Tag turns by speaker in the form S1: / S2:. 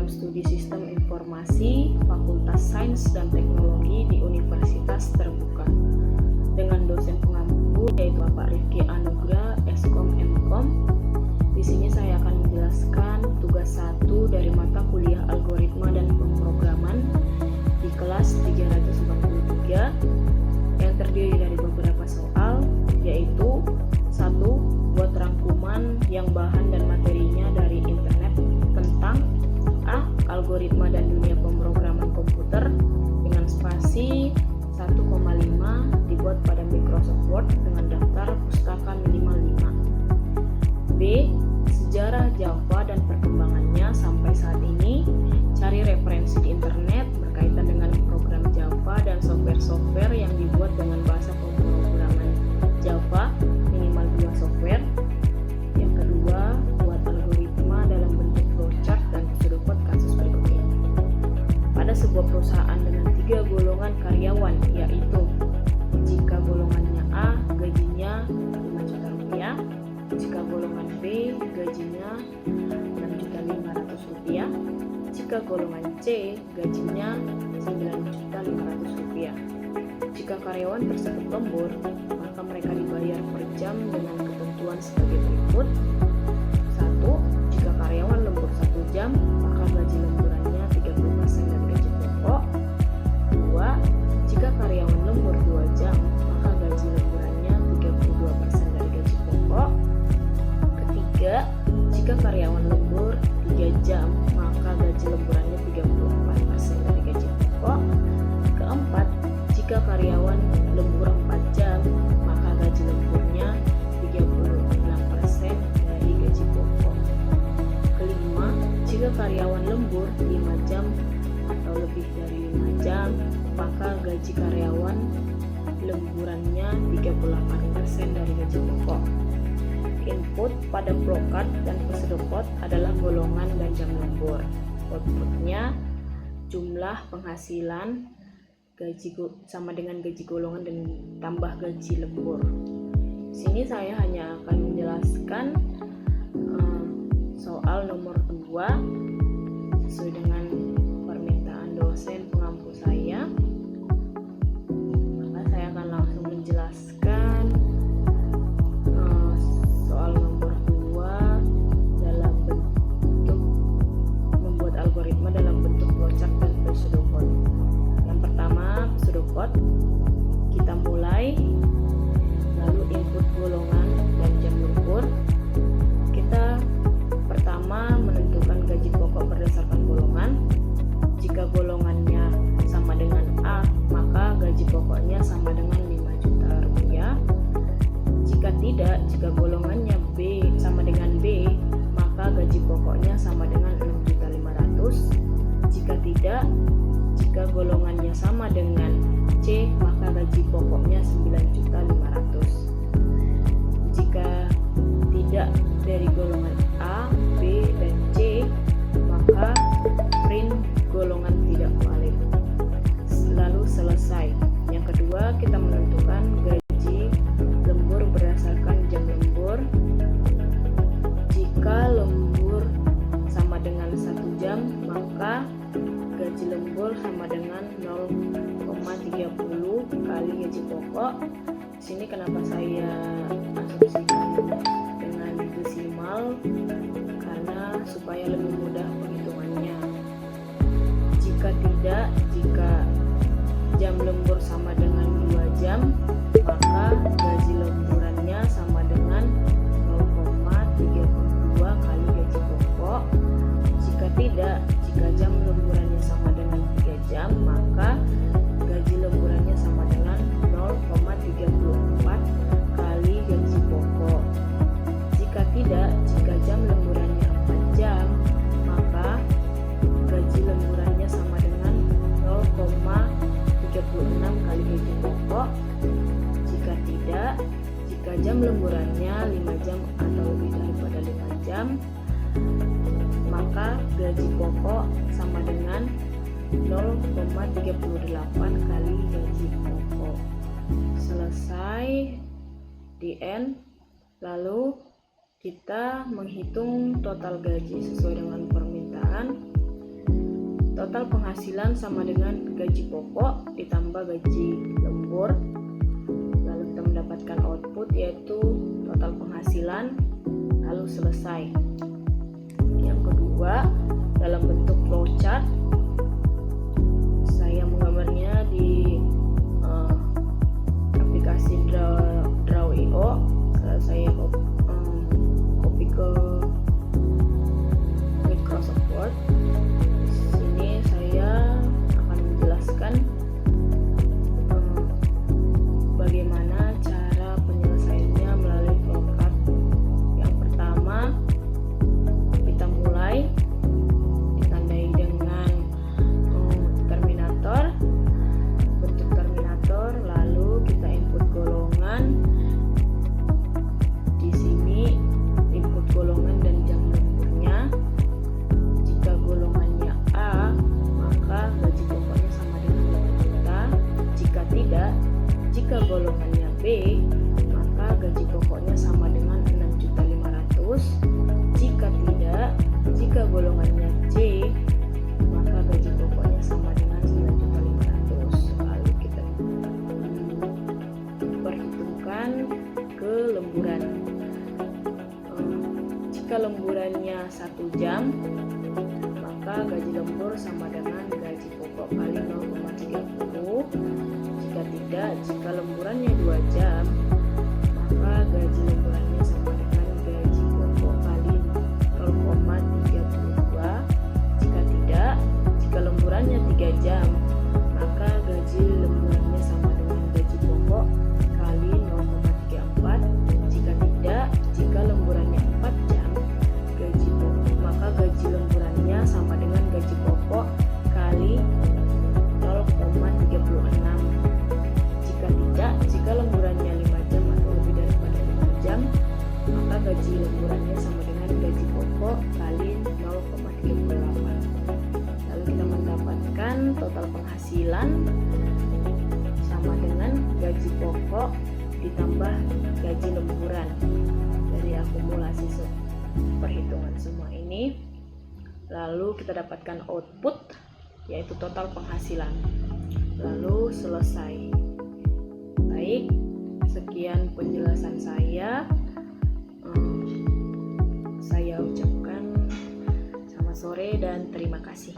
S1: program studi Sistem Informasi Fakultas Sains dan Teknologi di Universitas Terbuka dengan dosen pengampu yaitu Bapak Rifki Anugrah, Eskom Mkom. Di sini saya akan menjelaskan tugas 1 dari mata kuliah Algoritma dan Pemrograman di kelas 343 yang terdiri dari beberapa soal, yaitu 1. Buat rangkuman yang bahan dan materinya dari internet tentang A. Algoritma dan dunia pemrograman komputer dengan spasi 1,5 dibuat pada Microsoft Word dengan daftar pustaka minimal 5. B. Sejarah Java dan perkembangannya sampai saat ini. Cari referensi di internet berkaitan dengan program Java dan software-software yang dibuat dengan bahasa pemrograman Java, minimal 2 software. Yang kedua, buat algoritma dalam bentuk flowchart dan pseudocode kasus berikut ini. Pada sebuah perusahaan dengan 3 golongan karyawan, yaitu jika golongannya A, gajinya 5 juta rupiah, jika golongan B, gajinya 6.500.000 rupiah, jika golongan C, gajinya 9.500.000 rupiah. Jika karyawan tersebut lembur, maka mereka dibayar per jam dengan ketentuan sebagai berikut. 1. Jika karyawan lembur 1 jam, maka gaji lemburannya 30% dari gaji pokok. 2. Jika karyawan lembur 2 jam, maka gaji lemburannya 32% dari gaji pokok. Ketiga, jika karyawan lembur 3 jam, maka gaji lemburannya 34% dari gaji pokok. Keempat, jika karyawan lembur 4 jam, maka gaji lemburnya 36% dari gaji pokok. Kelima, jika karyawan lembur 5 jam atau lebih dari 5 jam, maka gaji karyawan lemburannya 38% dari gaji pokok. Input pada flowchart dan pseudocode adalah golongan dan jam lembur. Outputnya jumlah penghasilan gaji sama dengan gaji golongan dan tambah gaji lembur. Sini saya hanya akan menjelaskan soal nomor 2 sesuai dengan permintaan dosen pengampu saya. Maka saya akan langsung menjelaskan soal nomor 2 dalam bentuk membuat algoritma dalam bentuk flowchart dan pseudocode. Yang pertama, pseudocode. Kita mulai, lalu input golongan dan jam lembur. Kita pertama menentukan gaji pokok berdasarkan golongan. Jika golongannya sama dengan A, maka gaji pokoknya sama dengan 5 juta rupiah. Jika tidak, jika golongannya B sama dengan B, maka gaji pokoknya sama dengan 6.500.000. Jika tidak, jika golongannya sama dengan C, maka gaji pokoknya 9.500.000. Jika tidak dari golongan A, B, dan C, maka print golongan tidak valid. Lalu selesai. Yang kedua, kita menentukan gaji lembur berdasarkan jam lembur. Jika lembur sama dengan 1 jam, maka gaji lembur sama dengan 0,30 kali gaji pokok. Di sini kenapa saya asumsikan dengan desimal, karena supaya lebih mudah penghitungannya. Jika tidak, jika jam lembur sama dengan 2 jam, maka gaji lemburannya sama dengan 0,32 kali gaji pokok. Jika tidak, jika jam lemburannya sama dengan 3 jam, maka gaji lemburannya sama dengan 0,34 kali gaji pokok. Jika tidak, jika jam lemburannya 4 jam, maka gaji lemburannya sama dengan 0,36 kali gaji pokok. Jika tidak, jika jam lemburannya 5 jam atau lebih daripada 5 jam, maka gaji pokok sama dengan 0,38 kali gaji pokok. Selesai, di end. Lalu kita menghitung total gaji sesuai dengan permintaan. total penghasilan sama dengan gaji pokok ditambah gaji lembur, lalu kita mendapatkan output yaitu total penghasilan, lalu selesai. Yang kedua, dalam bentuk flowchart, saya menggambarnya di aplikasi Draw.io. Saya copy ke Microsoft Word. Di sini saya akan menjelaskan bagaimana cara penyelesaiannya melalui flowchart. Yang pertama, kita mulai ditandai dengan terminator, bentuk terminator, lalu kita input golongan. Di sini input golongan dan jam lemburnya. Jika golongannya A, maka gaji pokoknya sama dengan 8 juta. Jika tidak, jika golongannya B, maka gaji pokoknya sama dengan 6.500.000. Jika tidak, jika golongannya C, maka gaji pokoknya sama dengan 9.500.000. Lalu kita perhitungkan ke lemburan. Jika lemburannya 1 jam, maka gaji lembur sama dengan gaji pokok kali 0,30. Jika tidak, jika lemburannya 2 jam, maka gaji lemburannya sama dengan gaji pokok kali 0,32. Jika tidak, jika lemburannya 3 jam, maka gaji lemburannya sama dengan gaji pokok kali 0,34. Jika tidak, jika lemburannya 4 jam, maka gaji lemburannya sama dengan gaji pokok kali 0,36. Jika tidak, jika lemburannya 5 jam atau lebih daripada 5 jam, maka gaji lemburannya sama dengan gaji pokok kali 0,38. Lalu kita mendapatkan total penghasilan sama dengan gaji pokok ditambah gaji lemburan. Dari akumulasi perhitungan semua ini, lalu kita dapatkan output yaitu total penghasilan, lalu selesai. Baik, sekian penjelasan saya. Saya ucapkan selamat sore dan terima kasih.